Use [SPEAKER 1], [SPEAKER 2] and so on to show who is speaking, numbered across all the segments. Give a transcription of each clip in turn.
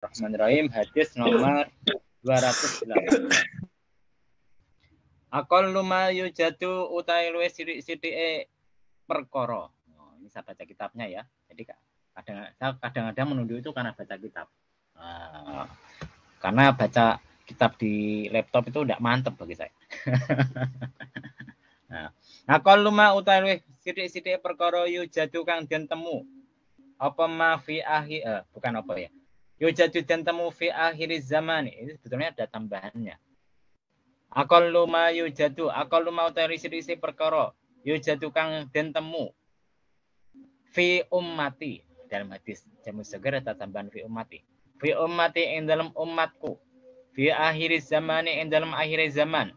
[SPEAKER 1] Bismillahirrahmanirrahim. Hadis nomor 208. Aqallu ma yujadu utai luwih sithik-sithike perkara. Oh, ini saya baca kitabnya ya. Jadi kadang-kadang menunduk itu karena baca kitab. Karena baca kitab di laptop itu tidak mantep bagi saya. Aqallu ma utai luwih sithik-sithike perkara yujadu kang den temu. Apa ma fi bukan apa ya. Yujadu dan temu fi akhir zaman. Ini sebetulnya ada tambahannya. Aqallu ma yujadu, aqallu ma utawi perkara yujadu kang den temu fi ummati. Dalam hadis jamu segar ada tambahan fi ummati. Fi ummati ing dalam umatku. Fi akhir zaman ing dalam akhir zaman.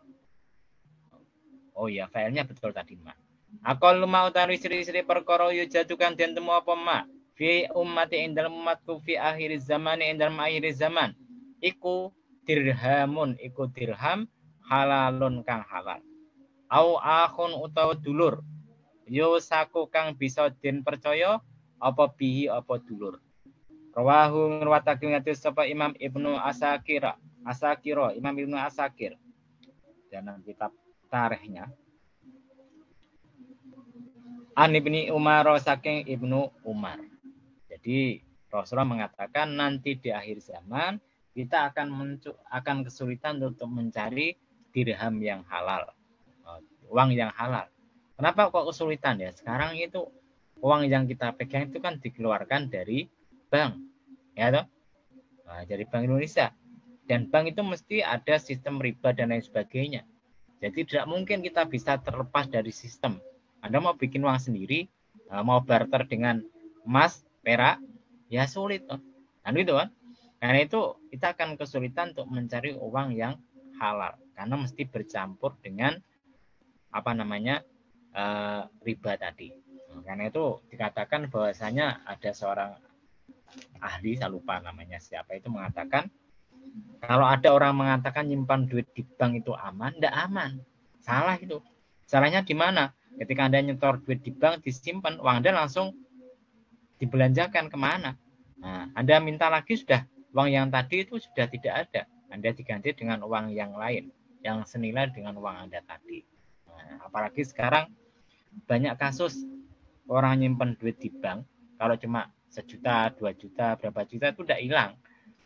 [SPEAKER 1] Oh ya, filenya betul tadi, Mak. Aqallu ma utawi perkara yujadu kang den temu apa ma fi ummati ing dalam umatku fi akhir zaman ing dalam akhir zaman iku dirhamun iku dirham halalun kang halal au akhun utawa dulur yo saku kang bisa den percaya apa bihi apa dulur. Rawahu ngriwayatake hadis sapa Imam Ibnu Asakira Imam Ibnu Asakir dalam kitab tarikhnya An Ibni Umar saking Ibnu Umar. Jadi Rasulullah mengatakan nanti di akhir zaman kita akan kesulitan untuk mencari dirham yang halal, uang yang halal. Kenapa kok kesulitan ya? Sekarang itu uang yang kita pegang itu kan dikeluarkan dari bank, ya toh? Nah, dari Bank Indonesia. Dan bank itu mesti ada sistem riba dan lain sebagainya. Jadi tidak mungkin kita bisa terlepas dari sistem. Anda mau bikin uang sendiri, mau barter dengan emas, perak, ya sulit. Kan itu kan? Karena itu kita akan kesulitan untuk mencari uang yang halal. Karena mesti bercampur dengan riba tadi. Karena itu dikatakan bahwasanya ada seorang ahli, saya lupa namanya siapa, itu mengatakan kalau ada orang mengatakan nyimpan duit di bank itu aman, tidak aman. Salah itu. Salahnya di mana? Ketika Anda nyetor duit di bank, disimpan, uang Anda langsung dibelanjakan kemana? Nah, Anda minta lagi sudah, uang yang tadi itu sudah tidak ada. Anda diganti dengan uang yang lain, yang senilai dengan uang Anda tadi. Nah, apalagi sekarang banyak kasus orang nyimpan duit di bank, kalau cuma 1 juta, 2 juta, berapa juta itu udah hilang.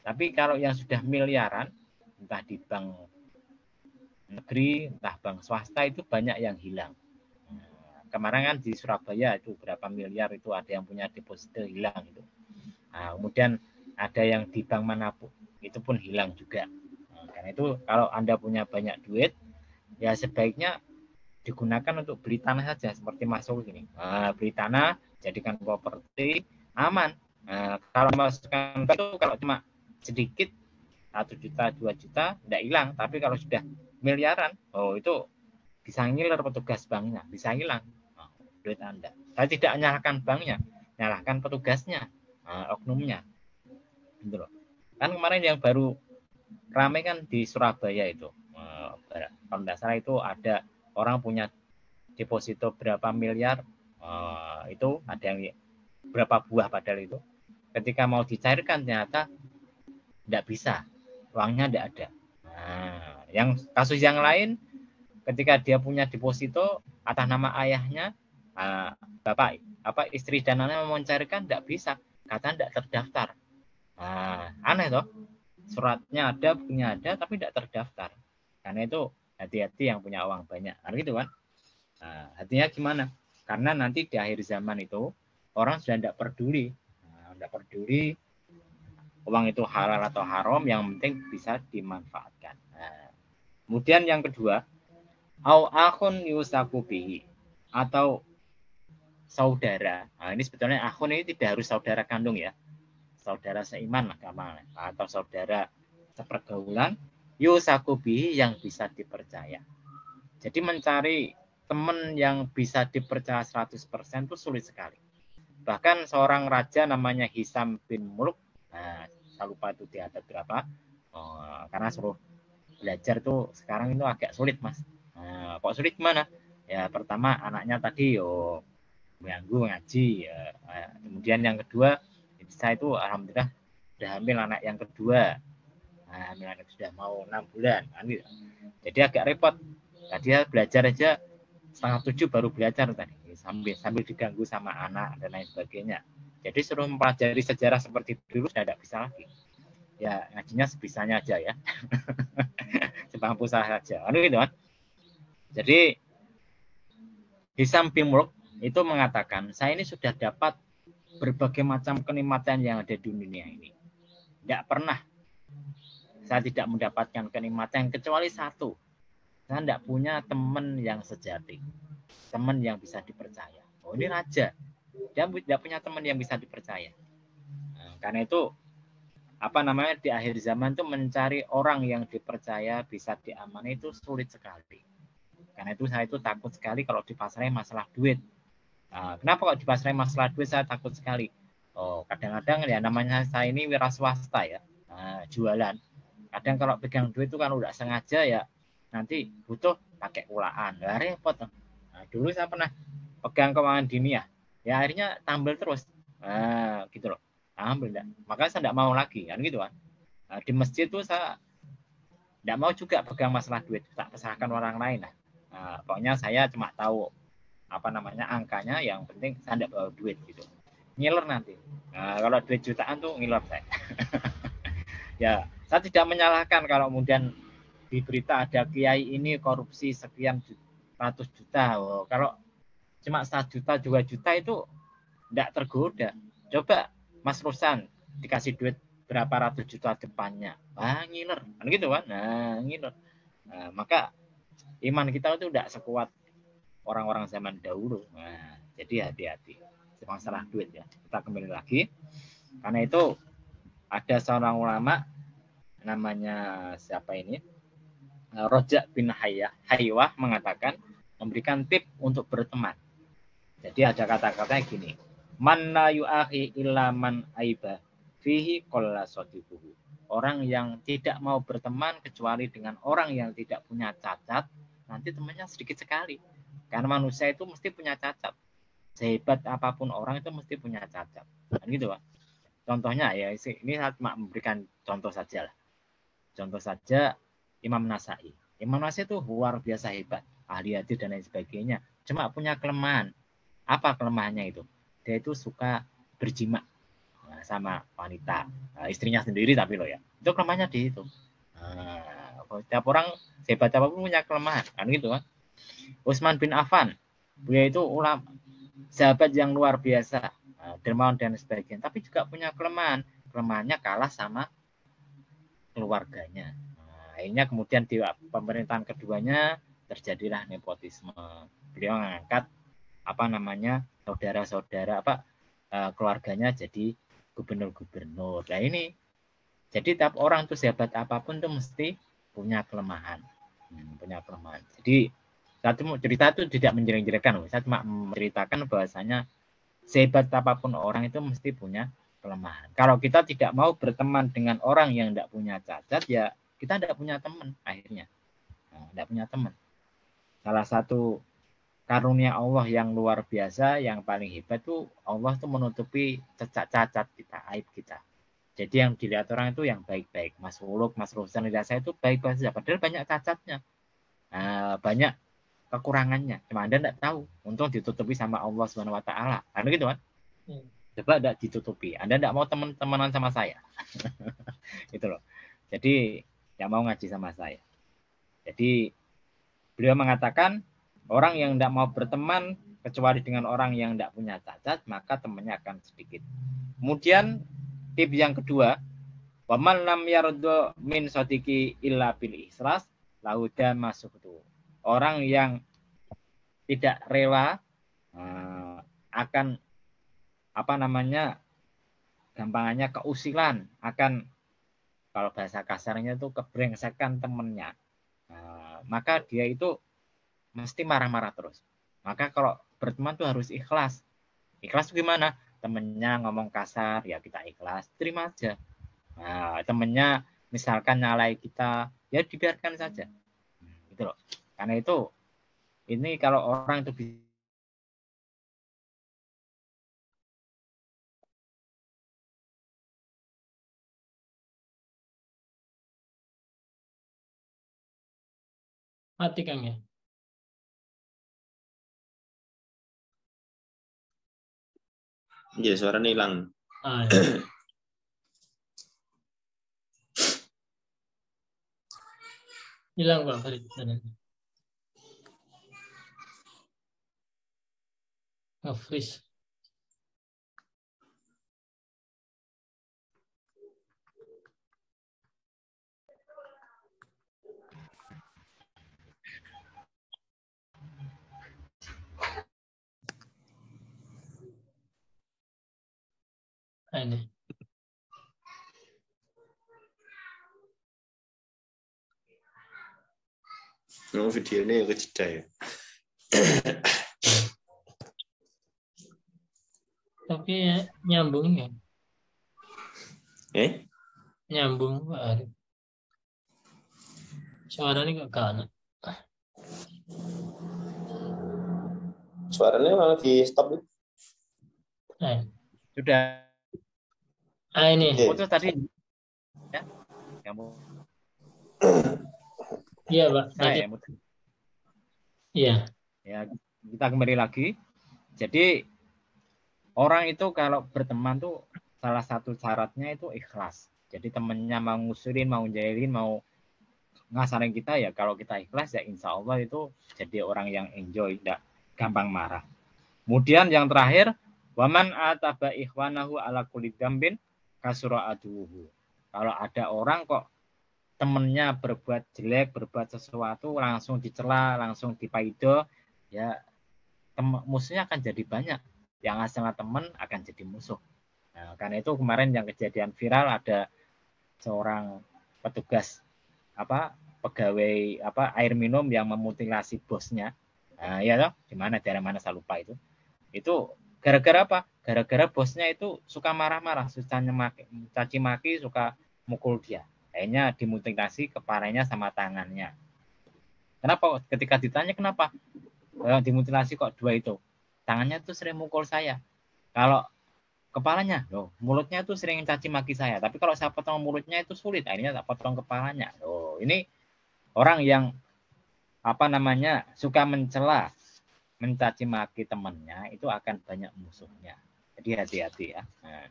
[SPEAKER 1] Tapi kalau yang sudah miliaran, entah di bank negeri, entah bank swasta, itu banyak yang hilang. Kemarin kan di Surabaya itu berapa miliar itu ada yang punya deposito hilang itu. Nah, kemudian ada yang di bank manapun itu pun hilang juga. Nah, karena itu kalau Anda punya banyak duit, ya sebaiknya digunakan untuk beli tanah saja seperti masuk ini. Nah, beli tanah, jadikan properti, aman. Nah, kalau masukkan itu kalau cuma sedikit 1 juta, 2 juta, tidak hilang. Tapi kalau sudah miliaran, oh itu bisa ngiler petugas banknya, bisa hilang duit Anda. Saya tidak menyalahkan banknya, menyalahkan petugasnya, oknumnya. Gitu loh. Kan kemarin yang baru ramai kan di Surabaya itu. Kalau tidak salah itu ada orang punya deposito berapa miliar, itu ada yang berapa buah padahal itu. Ketika mau dicairkan ternyata tidak bisa, uangnya tidak ada. Nah, yang kasus yang lain ketika dia punya deposito atas nama ayahnya, bapak istri dan anaknya mau mencairkan tidak bisa, kata tidak terdaftar. Aneh toh, suratnya ada, bukunya ada, tapi tidak terdaftar. Karena itu hati-hati yang punya uang banyak, gitu kan? Hatinya gimana? Karena nanti di akhir zaman itu orang sudah tidak peduli, uang itu halal atau haram, yang penting bisa dimanfaatkan. Kemudian yang kedua, au akhun yusaku bihi, atau saudara. Nah, ini sebetulnya akhun ini tidak harus saudara kandung ya, saudara seiman agama atau saudara sepergaulan, yusaku bihi yang bisa dipercaya. Jadi mencari teman yang bisa dipercaya 100% itu sulit sekali. Bahkan seorang raja namanya Hisam bin Muluk, saya lupa itu di atas berapa, karena suruh belajar tuh sekarang itu agak sulit mas. Kok sulit gimana? Ya pertama anaknya tadi mengganggu ngaji, kemudian yang kedua saya itu alhamdulillah sudah hamil anak yang kedua. Nah, hamil anak sudah mau 6 bulan. Jadi agak repot. Nah, dia belajar aja 6:30 baru belajar tadi. Sambil diganggu sama anak dan lain sebagainya. Jadi suruh mempelajari sejarah seperti dulu sudah tidak bisa lagi. Ya, ngajinya sebisanya aja ya. Sebangku saja. Gitu kan. Jadi Hisam bin Mulk itu mengatakan, saya ini sudah dapat berbagai macam kenikmatan yang ada di dunia ini. Tidak pernah saya tidak mendapatkan kenikmatan kecuali satu. Saya tidak punya teman yang sejati. Teman yang bisa dipercaya. Oh, ini raja. Dia tidak punya teman yang bisa dipercaya. Nah, karena itu di akhir zaman itu mencari orang yang dipercaya bisa diamani itu sulit sekali. Karena itu saya itu takut sekali kalau dipasrai masalah duit. Nah, kenapa kok dipasrai masalah duit saya takut sekali? Oh, kadang-kadang ya namanya saya ini wira swasta ya, jualan. Kadang kalau pegang duit itu kan udah sengaja ya nanti butuh pakai kulaan, nah, repot. Nah, dulu saya pernah pegang keuangan dunia, ya akhirnya tambel terus, gitu loh, tambel enggak. Makanya saya tidak mau lagi kan gitu kan. Nah, di masjid tuh saya tidak mau juga pegang masalah duit, tak pesahkan orang lain lah. Nah, pokoknya saya cuma tahu angkanya, yang penting saya tidak bawa duit gitu, ngiler nanti. Nah, kalau duit jutaan tuh ngiler saya. Ya, saya tidak menyalahkan kalau kemudian di berita ada kiai ini korupsi sekian ratus juta. Oh, kalau cuma 1 juta 2 juta itu tidak tergoda. Coba Mas Rusan dikasih duit berapa ratus juta depannya, ngiler kan gitu kan. Nah, ngiler. Nah, maka iman kita itu tidak sekuat orang-orang zaman dahulu. Nah, jadi hati-hati masalah duit ya. Kita kembali lagi. Karena itu ada seorang ulama namanya siapa ini? Rojak bin Haywah mengatakan, memberikan tip untuk berteman. Jadi ada kata-kata gini, man la yu'akhi illa man aiba fihi qalla sadiquhu. Orang yang tidak mau berteman kecuali dengan orang yang tidak punya cacat, nanti temannya sedikit sekali. Karena manusia itu mesti punya cacat. Sehebat apapun orang itu mesti punya cacat. Kan gitu, Pak. Contohnya ya, ini saya cuma memberikan contoh saja lah. Contoh saja Imam Nasai. Imam Nasai itu luar biasa hebat, ahli hadis dan lain sebagainya. Cuma punya kelemahan. Apa kelemahannya itu? Dia itu suka berjima sama wanita. Nah, istrinya sendiri tapi loh ya. Itu kelemahannya di itu. Nah, setiap orang hebat apapun punya kelemahan. Kan gitu kan. Utsman bin Affan. Beliau itu ulama, sahabat yang luar biasa. Dermawan dan sebagainya. Tapi juga punya kelemahan. Kelemahannya kalah sama keluarganya. Nah, akhirnya kemudian di pemerintahan keduanya terjadilah nepotisme. Beliau mengangkat saudara-saudara keluarganya jadi gubernur-gubernur. Nah ini jadi tiap orang tuh sehebat apapun tuh mesti punya kelemahan. Punya kelemahan. Jadi satu cerita itu tidak menjelek-jelekan. Saya cuma menceritakan bahwasanya sehebat apapun orang itu mesti punya kelemahan. Kalau kita tidak mau berteman dengan orang yang tidak punya cacat, ya kita tidak punya teman akhirnya. Tidak punya teman. Salah satu karunia Allah yang luar biasa, yang paling hebat tuh Allah tuh menutupi cacat kita, aib kita. Jadi yang dilihat orang itu yang baik-baik. Mas Wuluk, Mas Rosan, lihat saya itu baik-baik saja. Padahal banyak cacatnya. Banyak kekurangannya. Cuma Anda tidak tahu. Untung ditutupi sama Allah Subhanahu wa taala. Kan gitu kan? Coba tidak ditutupi. Anda tidak mau teman-temanan sama saya. Gitu loh. Jadi tidak mau ngaji sama saya. Jadi beliau mengatakan, orang yang tidak mau berteman kecuali dengan orang yang tidak punya cacat, maka temannya akan sedikit. Kemudian tip yang kedua, waman lam yardo min sodiki illa bil ikhlas lauda masuk itu. Orang yang tidak rela akan gampangannya keusilan, akan kalau bahasa kasarnya itu kebrengsekan temennya, maka dia itu mesti marah-marah terus. Maka kalau berteman tuh harus ikhlas. Ikhlas tuh gimana? Temennya ngomong kasar, ya kita ikhlas, terima aja. Nah, temennya misalkan nyalai kita, ya dibiarkan saja. Gitu loh. Karena itu, ini kalau orang itu bisa
[SPEAKER 2] Mati Kang ya.
[SPEAKER 3] Iya, suaranya hilang.
[SPEAKER 2] Ya. Hilang Pak Farid. Nge-freeze. Ini.
[SPEAKER 3] Oh, videonya kejeda ya.
[SPEAKER 2] Tapi nyambung ya. Nyambung Pak Arif. Suaranya kok gak enak.
[SPEAKER 3] Suaranya malah di stop.
[SPEAKER 1] Sudah.
[SPEAKER 2] Ini.
[SPEAKER 1] Putus tadi. Ya. Kamu.
[SPEAKER 2] Iya, Pak. Tadi. Iya.
[SPEAKER 1] Ya, kita kembali lagi. Jadi orang itu kalau berteman tuh salah satu syaratnya itu ikhlas. Jadi temennya mau ngusulin, mau jahilin, mau ngasarin kita ya kalau kita ikhlas ya insya Allah itu jadi orang yang enjoy, tidak gampang marah. Kemudian yang terakhir, waman ataba ikhwanahu ala kulli dambin kasura aduhu. Kalau ada orang kok temennya berbuat jelek, berbuat sesuatu langsung dicela, langsung dipaido, ya musuhnya akan jadi banyak. Yang asalnya teman akan jadi musuh. Nah, karena itu kemarin yang kejadian viral ada seorang petugas pegawai air minum yang memutilasi bosnya. Nah, ya toh, di mana daerah mana saya lupa itu. Itu gara-gara apa? Gara-gara bosnya itu suka marah-marah, suka caci maki, suka mukul dia. Akhirnya dimutilasi kepalanya sama tangannya. Kenapa? Ketika ditanya kenapa dimutilasi kok dua itu? Tangannya tuh sering mukul saya. Kalau kepalanya, loh, mulutnya tuh sering caci maki saya. Tapi kalau saya potong mulutnya itu sulit. Akhirnya saya potong kepalanya. Loh, ini orang yang suka mencela, mencaci maki temannya itu akan banyak musuhnya. Jadi hati-hati ya. Nah.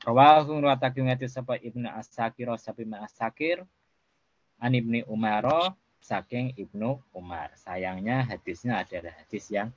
[SPEAKER 1] Rawahu riwayat sapa Ibnu As-Sakir As-Sakir an Ibnu Umar saking Ibnu Umar. Sayangnya hadisnya adalah hadis yang